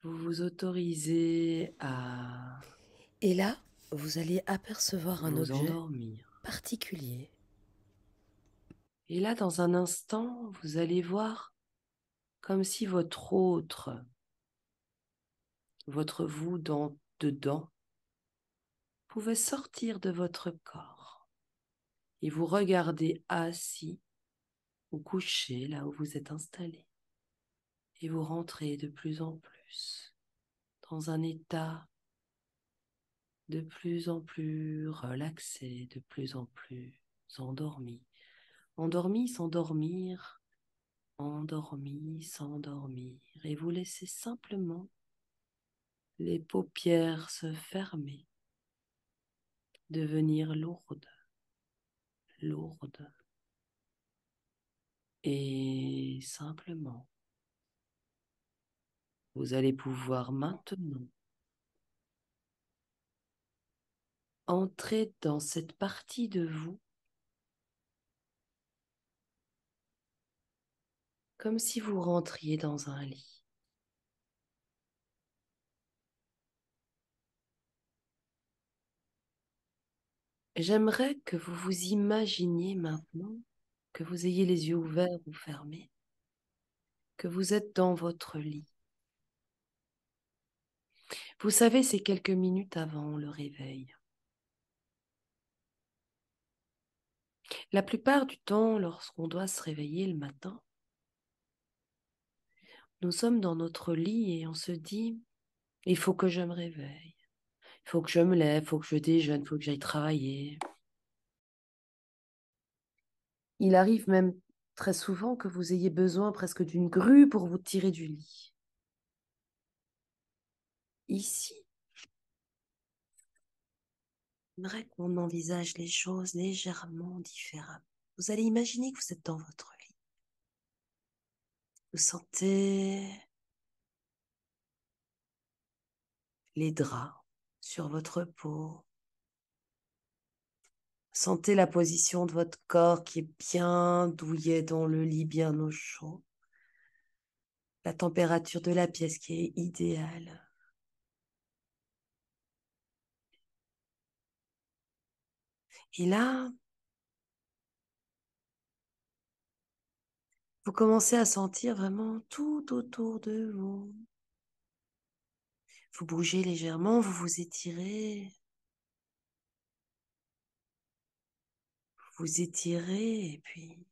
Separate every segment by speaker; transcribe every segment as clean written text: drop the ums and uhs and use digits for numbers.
Speaker 1: Vous vous autorisez à
Speaker 2: Et là, vous allez apercevoir un
Speaker 1: vous
Speaker 2: objet
Speaker 1: endormir.
Speaker 2: particulier.
Speaker 1: Et là, dans un instant, vous allez voir comme si votre vous dedans, pouvait sortir de votre corps et vous regarder assis ou couché là où vous êtes installé. Et vous rentrez de plus en plus dans un état de plus en plus relaxé, de plus en plus endormi. Endormi, s'endormir, endormi, s'endormir. Et vous laissez simplement les paupières se fermer, devenir lourdes, lourdes. Et simplement, vous allez pouvoir maintenant entrer dans cette partie de vous comme si vous rentriez dans un lit. J'aimerais que vous vous imaginiez maintenant, que vous ayez les yeux ouverts ou fermés, que vous êtes dans votre lit. Vous savez, c'est quelques minutes avant le réveil. La plupart du temps, lorsqu'on doit se réveiller le matin, nous sommes dans notre lit et on se dit, il faut que je me réveille, il faut que je me lève, il faut que je déjeune, il faut que j'aille travailler. Il arrive même très souvent que vous ayez besoin presque d'une grue pour vous tirer du lit. Ici, j'aimerais qu'on envisage les choses légèrement différemment. Vous allez imaginer que vous êtes dans votre lit. Vous sentez les draps sur votre peau. Sentez la position de votre corps qui est bien douillet dans le lit, bien au chaud. La température de la pièce qui est idéale. Et là, vous commencez à sentir vraiment tout autour de vous. Vous bougez légèrement, vous vous étirez. Vous étirez et puis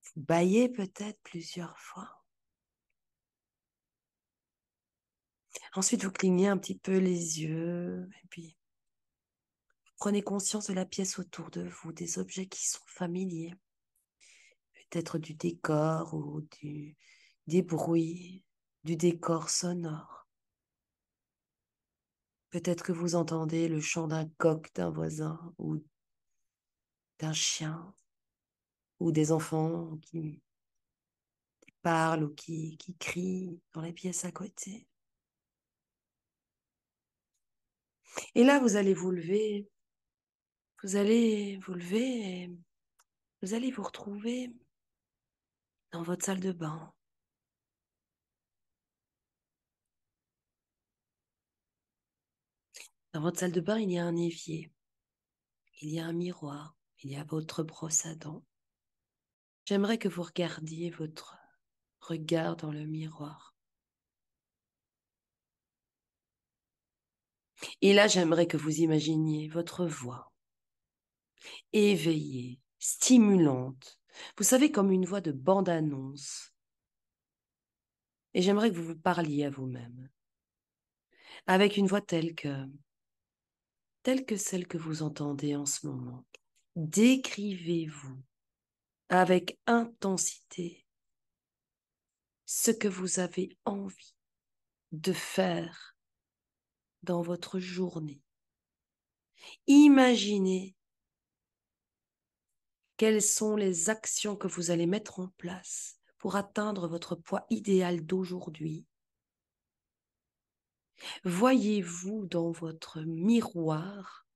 Speaker 1: vous bâillez peut-être plusieurs fois. Ensuite, vous clignez un petit peu les yeux et puis vous prenez conscience de la pièce autour de vous, des objets qui sont familiers. Peut-être du décor ou des bruits, du décor sonore. Peut-être que vous entendez le chant d'un coq d'un voisin ou d'un chien ou des enfants qui parlent ou qui crient dans les pièces à côté. Et là, vous allez vous lever, vous allez vous lever et vous allez vous retrouver dans votre salle de bain. Dans votre salle de bain, il y a un évier, il y a un miroir, il y a votre brosse à dents. J'aimerais que vous regardiez votre regard dans le miroir. Et là, j'aimerais que vous imaginiez votre voix éveillée, stimulante. Vous savez, comme une voix de bande-annonce. Et j'aimerais que vous vous parliez à vous-même, avec une voix telle que celle que vous entendez en ce moment. Décrivez-vous avec intensité ce que vous avez envie de faire dans votre journée. Imaginez quelles sont les actions que vous allez mettre en place pour atteindre votre poids idéal d'aujourd'hui. Voyez-vous dans votre miroir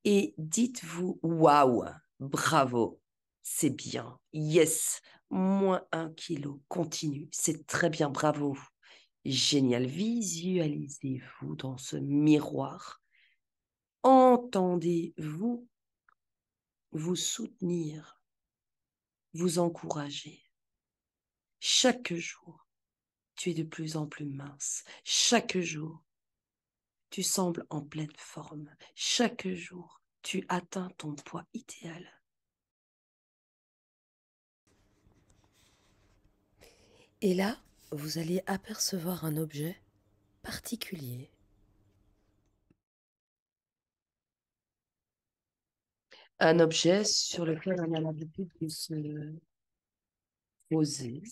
Speaker 1: et dites-vous waouh, bravo. C'est bien. Yes. -1 kilo. Continue. C'est très bien. Bravo. Génial. Visualisez-vous dans ce miroir. Entendez-vous vous soutenir, vous encourager. Chaque jour, tu es de plus en plus mince. Chaque jour, tu sembles en pleine forme. Chaque jour, tu atteins ton poids idéal.
Speaker 2: Et là, vous allez apercevoir un objet particulier.
Speaker 1: Un objet sur lequel on a l'habitude de se poser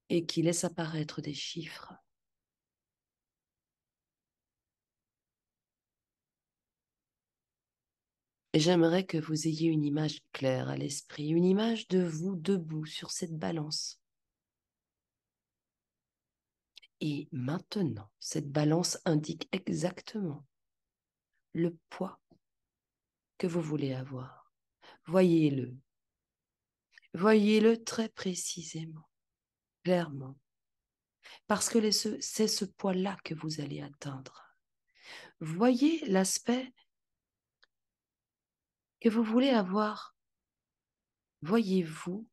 Speaker 1: et qui laisse apparaître des chiffres. Et j'aimerais que vous ayez une image claire à l'esprit, une image de vous debout sur cette balance. Et maintenant, cette balance indique exactement le poids que vous voulez avoir. Voyez-le. Voyez-le très précisément, clairement. Parce que c'est ce poids-là que vous allez atteindre. Voyez l'aspect que vous voulez avoir. Voyez-vous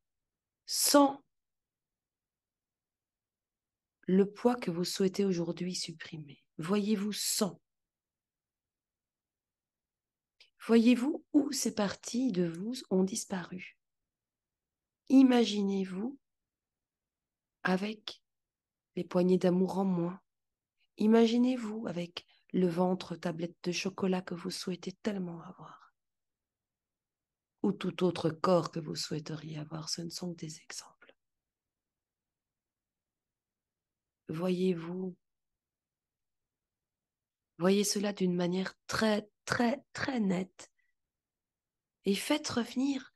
Speaker 1: sans le poids que vous souhaitez aujourd'hui supprimer. Voyez-vous sans. Voyez-vous où ces parties de vous ont disparu. Imaginez-vous avec les poignées d'amour en moins. Imaginez-vous avec le ventre tablette de chocolat que vous souhaitez tellement avoir. Ou tout autre corps que vous souhaiteriez avoir. Ce ne sont que des exemples. Voyez-vous, voyez cela d'une manière très, très, très nette. Et faites revenir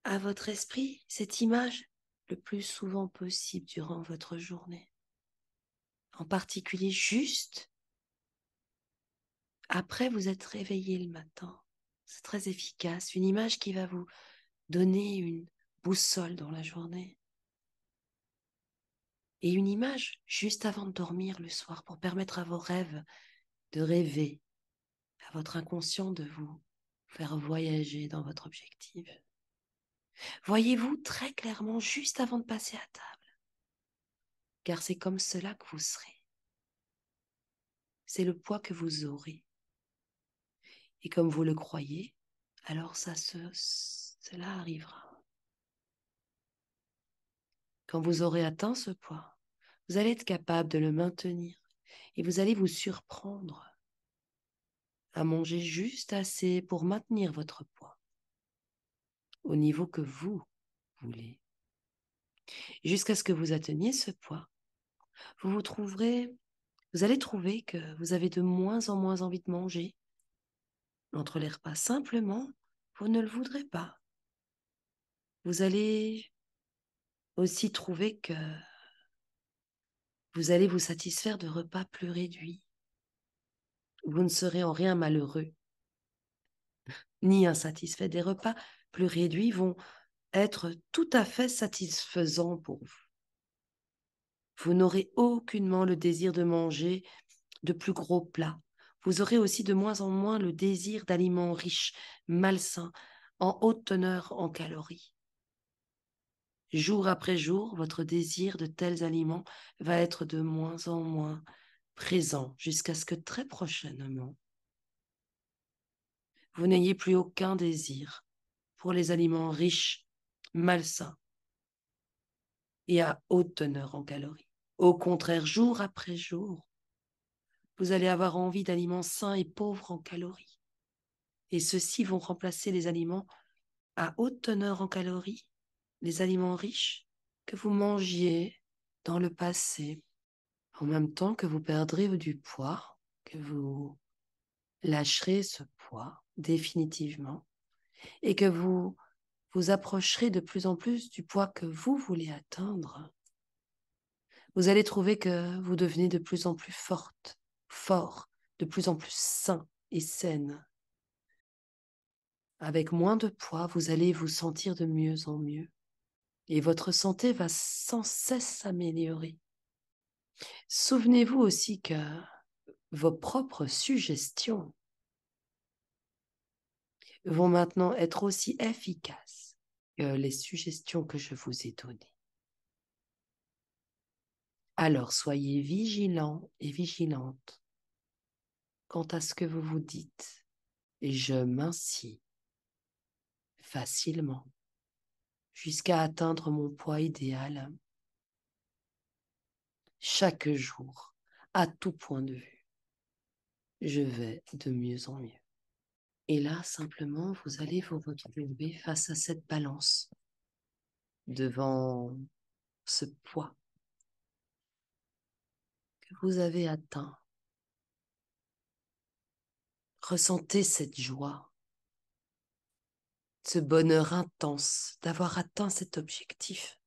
Speaker 1: à votre esprit cette image le plus souvent possible durant votre journée. En particulier juste après vous êtes réveillé le matin. C'est très efficace, une image qui va vous donner une boussole dans la journée. Et une image juste avant de dormir le soir pour permettre à vos rêves de rêver, à votre inconscient de vous faire voyager dans votre objectif. Voyez-vous très clairement juste avant de passer à table, car c'est comme cela que vous serez. C'est le poids que vous aurez. Et comme vous le croyez, alors cela arrivera. Quand vous aurez atteint ce poids, vous allez être capable de le maintenir et vous allez vous surprendre à manger juste assez pour maintenir votre poids au niveau que vous voulez. Jusqu'à ce que vous atteigniez ce poids, vous allez trouver que vous avez de moins en moins envie de manger entre les repas. Simplement, vous ne le voudrez pas. Vous allez aussi trouver que vous allez vous satisfaire de repas plus réduits. Vous ne serez en rien malheureux, ni insatisfait. Des repas plus réduits vont être tout à fait satisfaisants pour vous. Vous n'aurez aucunement le désir de manger de plus gros plats. Vous aurez aussi de moins en moins le désir d'aliments riches, malsains, en haute teneur en calories. Jour après jour, votre désir de tels aliments va être de moins en moins présent jusqu'à ce que très prochainement, vous n'ayez plus aucun désir pour les aliments riches, malsains et à haute teneur en calories. Au contraire, jour après jour, vous allez avoir envie d'aliments sains et pauvres en calories. Et ceux-ci vont remplacer les aliments à haute teneur en calories, les aliments riches que vous mangiez dans le passé, en même temps que vous perdrez du poids, que vous lâcherez ce poids définitivement et que vous vous approcherez de plus en plus du poids que vous voulez atteindre. Vous allez trouver que vous devenez de plus en plus fort, de plus en plus sain et saine. Avec moins de poids, vous allez vous sentir de mieux en mieux et votre santé va sans cesse s'améliorer. Souvenez-vous aussi que vos propres suggestions vont maintenant être aussi efficaces que les suggestions que je vous ai données. Alors soyez vigilants et vigilantes quant à ce que vous vous dites. Et je m'assieds facilement jusqu'à atteindre mon poids idéal chaque jour, à tout point de vue. Je vais de mieux en mieux. Et là, simplement, vous allez vous retrouver face à cette balance, devant ce poids que vous avez atteint. Ressentez cette joie, ce bonheur intense d'avoir atteint cet objectif.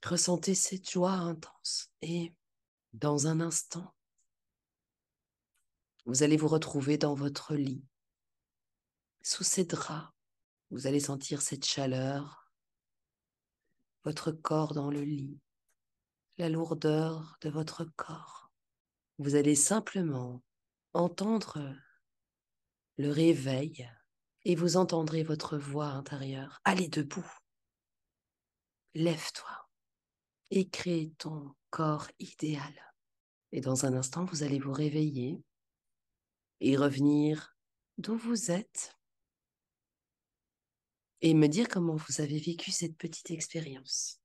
Speaker 1: Ressentez cette joie intense et dans un instant, vous allez vous retrouver dans votre lit, sous ces draps. Vous allez sentir cette chaleur, votre corps dans le lit, la lourdeur de votre corps. Vous allez simplement entendre le réveil et vous entendrez votre voix intérieure. Allez debout, lève-toi et crée ton corps idéal. Et dans un instant, vous allez vous réveiller et revenir d'où vous êtes et me dire comment vous avez vécu cette petite expérience.